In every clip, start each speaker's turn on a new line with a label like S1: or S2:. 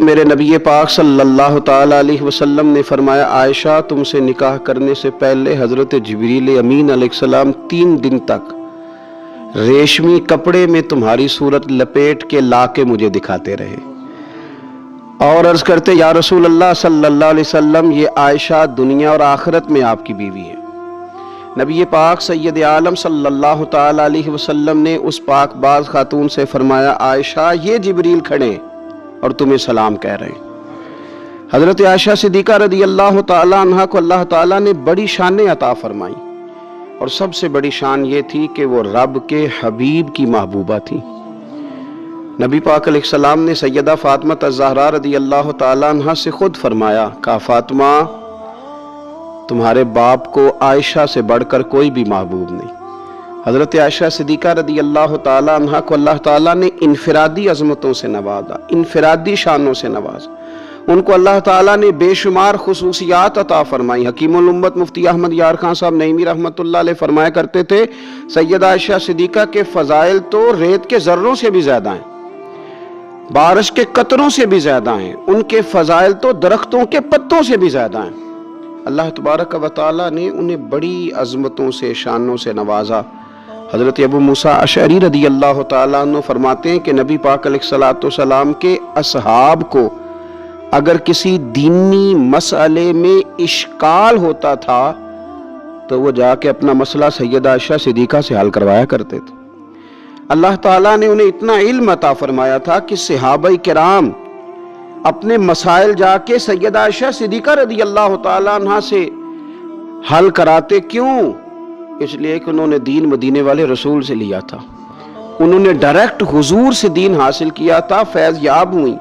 S1: میرے نبی پاک صلی اللہ تعالی علیہ وسلم نے فرمایا، عائشہ تم سے نکاح کرنے سے پہلے حضرت جبریل امین علیہ السلام 3 دن تک ریشمی کپڑے میں تمہاری صورت لپیٹ کے لا کے مجھے دکھاتے رہے، اور عرض کرتے یا رسول اللہ صلی اللہ علیہ وسلم یہ عائشہ دنیا اور آخرت میں آپ کی بیوی ہے۔ نبی پاک سید عالم صلی اللہ تعالی علیہ وسلم نے اس پاک باز خاتون سے فرمایا، عائشہ یہ جبریل کھڑے اور تمہیں سلام کہہ رہے ہیں۔ حضرت عائشہ صدیقہ رضی اللہ تعالی عنہ کو اللہ تعالیٰ نے بڑی شانیں عطا فرمائی، اور سب سے بڑی شان یہ تھی کہ وہ رب کے حبیب کی محبوبہ تھی۔ نبی پاک علیہ السلام نے سیدہ فاطمہ الزہرا رضی اللہ تعالی عنہ سے خود فرمایا، کہا فاطمہ تمہارے باپ کو عائشہ سے بڑھ کر کوئی بھی محبوب نہیں۔ حضرت عائشہ صدیقہ رضی اللہ تعالی عنہ کو اللہ تعالیٰ نے انفرادی عظمتوں سے نوازا، انفرادی شانوں سے نوازا، ان کو اللہ تعالیٰ نے بے شمار خصوصیات عطا فرمائی۔ حکیم الامت مفتی احمد یار خان صاحب نعیمی رحمۃ اللہ علیہ فرمایا کرتے تھے، سیدہ عائشہ صدیقہ کے فضائل تو ریت کے ذروں سے بھی زیادہ ہیں، بارش کے قطروں سے بھی زیادہ ہیں، ان کے فضائل تو درختوں کے پتوں سے بھی زیادہ ہیں۔ اللہ تبارک و تعالیٰ نے انہیں بڑی عظمتوں سے، شانوں سے نوازا۔ حضرت ابو موسیٰ اشعری رضی اللہ تعالیٰ عنہ فرماتے ہیں کہ نبی پاک علیہ السلام کے اصحاب کو اگر کسی دینی مسئلے میں اشکال ہوتا تھا تو وہ جا کے اپنا مسئلہ سیدہ عائشہ صدیقہ سے حل کروایا کرتے تھے۔ اللہ تعالیٰ نے انہیں اتنا علم عطا فرمایا تھا کہ صحابہ کرام اپنے مسائل جا کے سیدہ عائشہ صدیقہ رضی اللہ تعالیٰ عنہ سے حل کراتے۔ کیوں؟ اس لیے کہ انہوں نے دین مدینے والے رسول سے لیا تھا، انہوں نے ڈائریکٹ حضور سے دین حاصل کیا تھا، فیض یاب ہوئی۔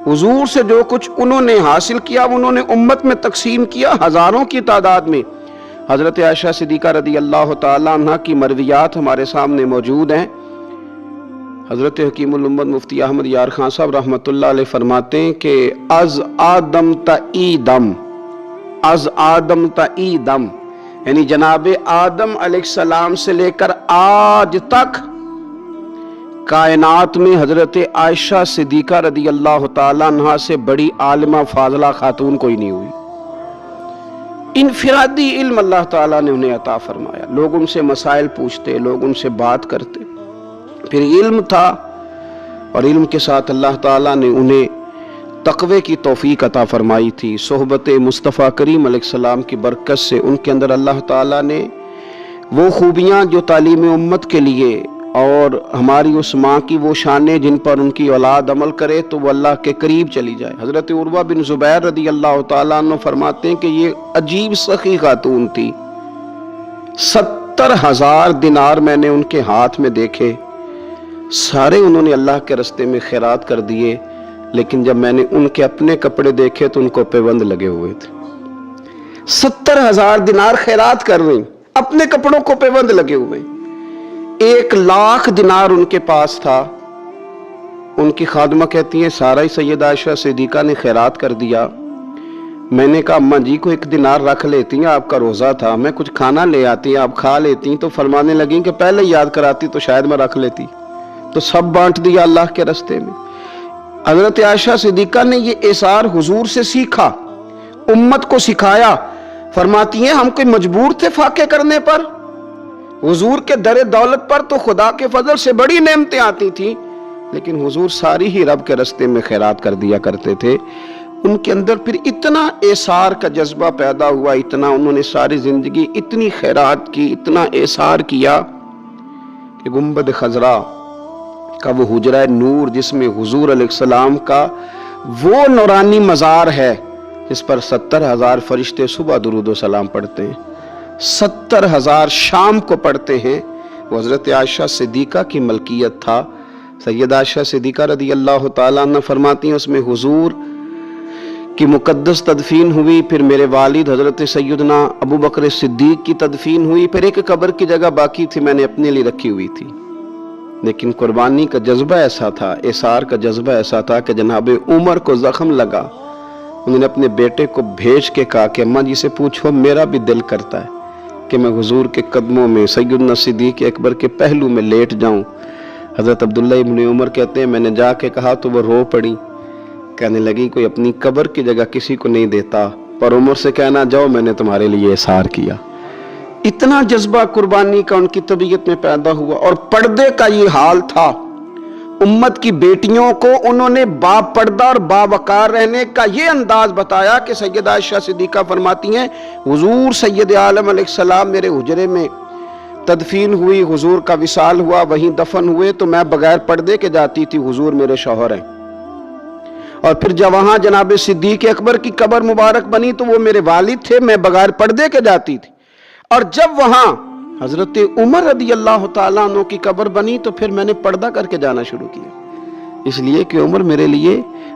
S1: حضور سے جو کچھ انہوں نے حاصل کیا انہوں نے امت میں تقسیم کیا ہزاروں کی تعداد میں۔ حضرت عائشہ صدیقہ رضی اللہ تعالیٰ عنہ کی مرویات ہمارے سامنے موجود ہیں۔ حضرت حکیم الامت مفتی احمد یار خان صاحب رحمۃ اللہ علیہ فرماتے ہیں کہ از آدم تا ایدم، از آدم تا ایدم یعنی جناب آدم علیہ السلام سے لے کر آج تک کائنات میں حضرت عائشہ صدیقہ رضی اللہ تعالیٰ عنہ سے بڑی عالمہ فاضلہ خاتون کوئی نہیں ہوئی۔ انفرادی علم اللہ تعالیٰ نے انہیں عطا فرمایا، لوگ ان سے مسائل پوچھتے، لوگ ان سے بات کرتے، پھر علم تھا، اور علم کے ساتھ اللہ تعالیٰ نے انہیں تقوی کی توفیق عطا فرمائی تھی۔ صحبت مصطفیٰ کریم علیہ السلام کی برکت سے ان کے اندر اللہ تعالیٰ نے وہ خوبیاں جو تعلیم امت کے لیے، اور ہماری اس ماں کی وہ شانیں جن پر ان کی اولاد عمل کرے تو وہ اللہ کے قریب چلی جائے۔ حضرت عروہ بن زبیر رضی اللہ تعالیٰ عنہ فرماتے ہیں کہ یہ عجیب سخی خاتون تھی، 70,000 دینار میں نے ان کے ہاتھ میں دیکھے، سارے انہوں نے اللہ کے راستے میں خیرات کر دیے، لیکن جب میں نے ان کے اپنے کپڑے دیکھے تو ان کو پیوند لگے ہوئے تھے۔ 70,000 دینار خیرات کر رہی، اپنے کپڑوں کو پیوند لگے ہوئے۔ 1,00,000 دینار ان کے پاس تھا۔ ان کی خادمہ کہتی ہیں سارا ہی سیدہ عائشہ صدیقہ نے خیرات کر دیا۔ میں نے کہا اماں جی کو 1 دینار رکھ لیتی ہیں، آپ کا روزہ تھا، میں کچھ کھانا لے آتی، آپ کھا لیتی۔ تو فرمانے لگیں کہ پہلے یاد کراتی تو شاید میں رکھ لیتی، تو سب بانٹ دیا اللہ کے راستے میں۔ حضرت عائشہ صدیقہ نے یہ اثار حضور سے سیکھا، امت کو سکھایا۔ فرماتی ہیں ہم کوئی مجبور تھے فاقے کرنے پر، حضور کے در دولت پر تو خدا کے فضل سے بڑی نعمتیں آتی تھیں، لیکن حضور ساری ہی رب کے راستے میں خیرات کر دیا کرتے تھے۔ ان کے اندر پھر اتنا اثار کا جذبہ پیدا ہوا، اتنا انہوں نے ساری زندگی اتنی خیرات کی، اتنا اثار کیا کہ گنبد خضرا کا وہ حجرہ نور جس میں حضور علیہ السلام کا وہ نورانی مزار ہے جس پر 70,000 فرشتے صبح درود و سلام پڑھتے ہیں، 70,000 شام کو پڑھتے ہیں، وہ حضرت عائشہ صدیقہ کی ملکیت تھا۔ سیدہ عائشہ صدیقہ رضی اللہ تعالیٰ عنہ فرماتی ہیں اس میں حضور کی مقدس تدفین ہوئی، پھر میرے والد حضرت سیدنا ابو بکر صدیق کی تدفین ہوئی، پھر ایک قبر کی جگہ باقی تھی میں نے اپنے لیے رکھی ہوئی تھی۔ لیکن قربانی کا جذبہ ایسا تھا، اثار کا جذبہ ایسا تھا کہ جناب عمر کو زخم لگا، انہوں نے اپنے بیٹے کو بھیج کے کہا کہ اماں جی سے پوچھو میرا بھی دل کرتا ہے کہ میں حضور کے قدموں میں سیدنا صدیق اکبر کے پہلو میں لیٹ جاؤں۔ حضرت عبداللہ ابن عمر کہتے ہیں میں نے جا کے کہا تو وہ رو پڑی कहने लगी कोई अपनी कब्र की जगह किसी को नहीं देता, पर उमर से कहना जाओ मैंने तुम्हारे लिए इसार किया। इतना जज्बा कुर्बानी का उनकी तबीयत में पैदा हुआ। और पर्दे का ये हाल था, उम्मत की बेटियों को उन्होंने बापर्दा और बावकार रहने का ये अंदाज बताया कि सैयदा आयशा सिद्दीका फरमाती हैं हुजूर सैयद आलम अलैहिस्सलाम मेरे हुजरे में तदफीन हुई, हुजूर का विसाल हुआ, वहीं दफन हुए, तो मैं बगैर पर्दे के जाती थी, हुजूर मेरे शौहर हैं। और फिर जब वहां जनाब सिद्दीक अकबर की कब्र मुबारक बनी तो वो मेरे वालिद थे, मैं बगैर पर्दे के जाती थी। और जब वहां हजरत उमर रदी अल्लाह तआला अन्हु की कब्र बनी तो फिर मैंने पर्दा करके जाना शुरू किया, इसलिए कि उमर मेरे लिए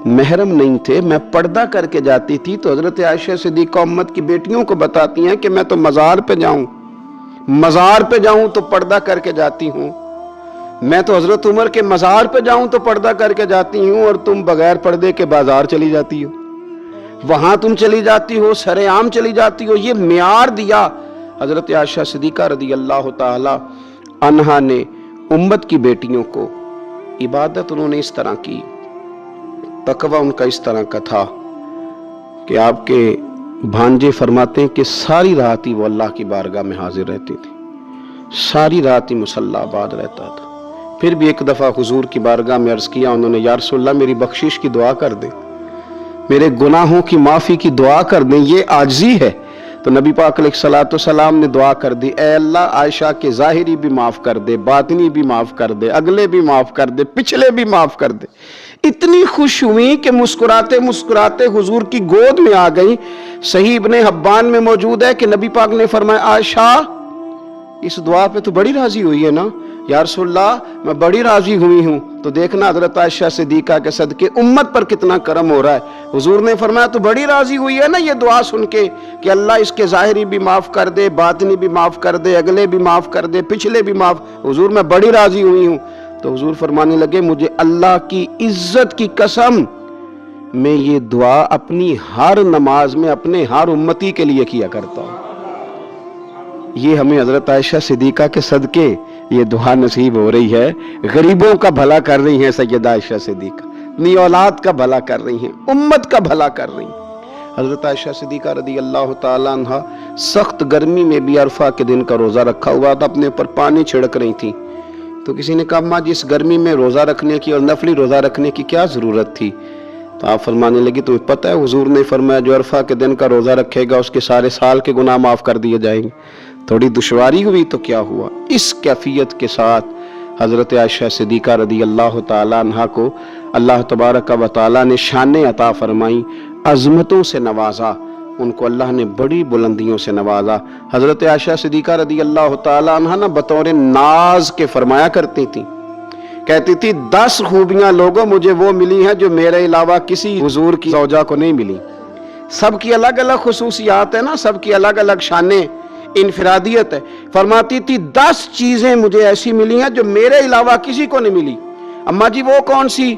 S1: महरम नहीं थे, मैं पर्दा करके जाती थी। तो हजरत आयशा सिद्दीका उम्मत की बेटियों को बताती हैं कि मैं तो मजार पे जाऊं तो पर्दा करके जाती हूं, मैं तो हजरत उमर के मजार पे जाऊं तो पर्दा करके जाती हूं, और तुम बगैर पर्दे के बाजार चली जाती हो, वहां तुम चली जाती हो, सरेआम चली जाती हो। ये मियार दिया हजरत आयशा सिद्दीका रदी अल्लाह ताला अन्हा ने उम्मत की बेटियों को। इबादत उन्होंने इस तरह की, तकवा उनका इस तरह का था कि आपके भांजे फरमाते हैं कि सारी रात ही वो अल्लाह की बारगाह में हाजिर रहती थी, सारी रात ही मुसल्ला आबाद रहता था। फिर भी एक दफ़ा हुजूर की बारगाह में अर्ज़ किया उन्होंने, या रसूलल्लाह मेरी बख्शिश की दुआ कर दें, मेरे गुनाहों की माफ़ी की दुआ कर दें, ये आजिज़ी है। तो नबी पाक अलैहिस्सलातु वस्सलाम ने दुआ कर दी, ऐ अल्लाह आयशा के ज़ाहिरी भी माफ़ कर दे, बातिनी भी माफ़ कर दे, अगले भी माफ़ कर दे, पिछले भी माफ़ कर दे। इतनी खुश हुई कि मुस्कुराते मुस्कुराते हुजूर की गोद में आ गई। सही इब्ने हब्बान में मौजूद है कि नबी पाक ने फरमाया आयशा इस दुआ पे तो बड़ी राजी हुई है ना? या रसूलल्लाह मैं बड़ी राजी हुई हूँ। तो देखना हजरत आयशा सिद्दीका के सदके उम्मत पर कितना करम हो रहा है। हुजूर ने फरमाया तो बड़ी राजी हुई है ना ये दुआ सुन के कि अल्लाह इसके ज़ाहिरी भी माफ़ कर दे, बातिनी भी माफ़ कर दे, अगले भी माफ़ कर दे, पिछले भी माफ़। हुजूर मैं बड़ी राजी हुई हूँ। तो हुजूर फरमाने लगे मुझे अल्लाह की इज्जत की कसम मैं ये दुआ अपनी हर नमाज में अपने हर उम्मती के लिए किया करता हूँ। ये हमें हजरत आयशा सिद्दीका के सदके ये दुआ नसीब हो रही है। गरीबों का भला कर रही हैं सैयदा आयशा सिद्दीका, अपनी औलाद का भला कर रही हैं, उम्मत का भला कर रही हैं। हजरत आयशा सिद्दीका रदी अल्लाह ताला अन्हा सख्त गर्मी में भी अरफा के दिन का रोज़ा रखा हुआ था, अपने ऊपर पानी छिड़क रही थी। तो किसी ने कहा अम्मा जी इस गर्मी में रोज़ा रखने की और नफली रोज़ा रखने की क्या ज़रूरत थी? तो आप फरमाने लगी तुम्हें पता है हुजूर ने फरमाया जो अरफा के दिन का रोज़ा रखेगा उसके सारे साल के गुनाह माफ़ कर दिए जाएंगे। थोड़ी दुश्वारी हुई तो क्या हुआ? इस कैफियत के साथ हज़रत आयशा सिद्दीका रदी अल्लाह ताला अन्हा को अल्लाह तबारक व तआला ने शान अता फरमाई, अज़मतों से नवाजा, उनको अल्लाह ने बड़ी बुलंदियों से नवाजा। हज़रत आयशा सिद्दीका रदी अल्लाह ताला अन्हा ना बतौर नाज के फरमाया करती थी, कहती थी 10 खूबियां लोगों मुझे वो मिली हैं जो मेरे अलावा किसी हुजूर की ज़ौजा को नहीं मिली। सबकी अलग अलग खुसूसियात है ना, सबकी अलग अलग शाने इनफरादियत है। फरमाती थी 10 चीजें मुझे ऐसी मिली हैं जो मेरे अलावा किसी को नहीं मिली। अम्मा जी वो कौन सी?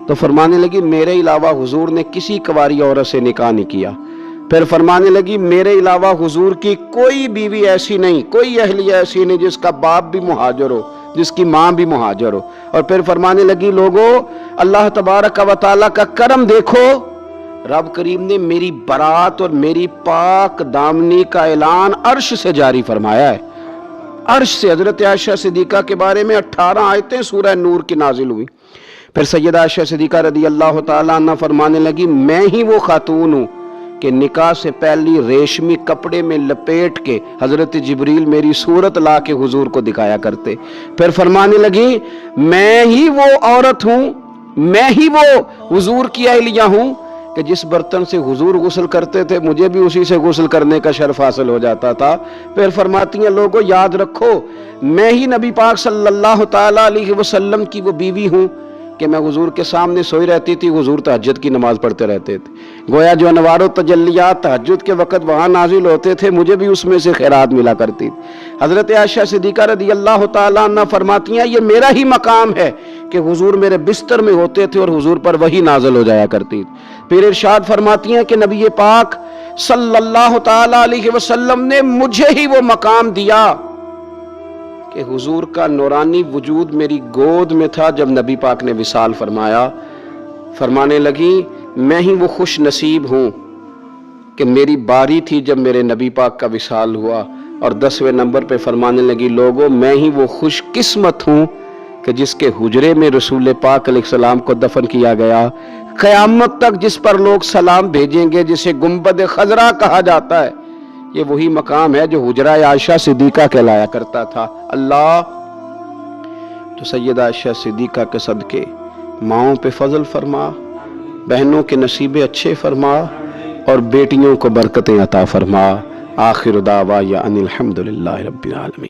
S1: तो फरमाने लगी मेरे अलावा हुजूर ने किसी कुंवारी औरत से निकाह नहीं किया। फिर फरमाने लगी मेरे अलावा हुजूर की कोई बीवी ऐसी नहीं, कोई अहलिया ऐसी नहीं जिसका बाप भी मुहाजिर हो, जिसकी माँ भी मुहाजिर हो। और फिर फरमाने लगी लोगों अल्लाह तबारक व तआला का करम देखो, रब करीम ने मेरी बरात और मेरी पाक दामनी का ऐलान अर्श से जारी फरमाया है। अर्श से हजरत आयशा सिद्दीका के बारे में 18 आयतें सूरह नूर की नाजिल हुई। फिर सैयदा आयशा सिद्दीका रदी अल्लाह ताला अन्हा फरमाने लगी मैं ही वो खातून हूँ कि निकाह से पहली रेशमी कपड़े में लपेट के हजरत जिब्रील मेरी सूरत ला के हुजूर को दिखाया करते। फिर फरमाने लगी मैं ही वो औरत हूँ, मैं ही वो हुजूर की अहलिया हूँ कि जिस बर्तन से हुजूर गुस्ल करते थे मुझे भी उसी से गुस्ल करने का शर्फ हासिल हो जाता था। फिर फरमाती हैं लोगों याद रखो मैं ही नबी पाक सल्लल्लाहु ताला अलैहि वसल्लम की वो बीवी हूँ कि मैं हुजूर के सामने सोई रहती थी, हुजूर तहज्जुद की नमाज पढ़ते रहते थे। गोया जो अनवार तजल्लियात तहज्जुद के वक़्त वहाँ नाजिल होते थे मुझे भी उसमें से खैरात मिला करती थी। हज़रत आयशा सिद्दीका रदी अल्लाह ताला अन्हा फरमाती हैं ये मेरा ही मकाम है कि हुजूर मेरे बिस्तर में होते थे और हुजूर पर वही नाजिल हो जाया करती थी। फिर इरशाद फरमाती हैं कि नबी पाक सल्लल्लाहु ताला अलैहि वसल्लम ने मुझे ही वो मकाम दिया कि हुजूर का नूरानी वजूद मेरी गोद में था जब नबी पाक ने विसाल फरमाया। फरमाने लगी मैं ही वो खुश नसीब हूँ کہ میری باری تھی جب میرے نبی پاک کا وصال ہوا. اور 10ویں نمبر پہ فرمانے لگی لوگوں میں ہی وہ خوش قسمت ہوں کہ جس کے حجرے میں رسول پاک علیہ السلام کو دفن کیا گیا. قیامت تک جس پر لوگ سلام بھیجیں گے جسے گنبد خضرا کہا جاتا ہے یہ وہی مقام ہے جو حجرہ عائشہ صدیقہ کہلایا کرتا تھا. اللہ تو سیدہ عائشہ صدیقہ کے صدقے ماؤں پہ فضل فرما, بہنوں کے نصیبے اچھے فرما اور بیٹیوں کو برکتیں عطا فرما. آخر دعوایا ان الحمدللہ رب العالمین.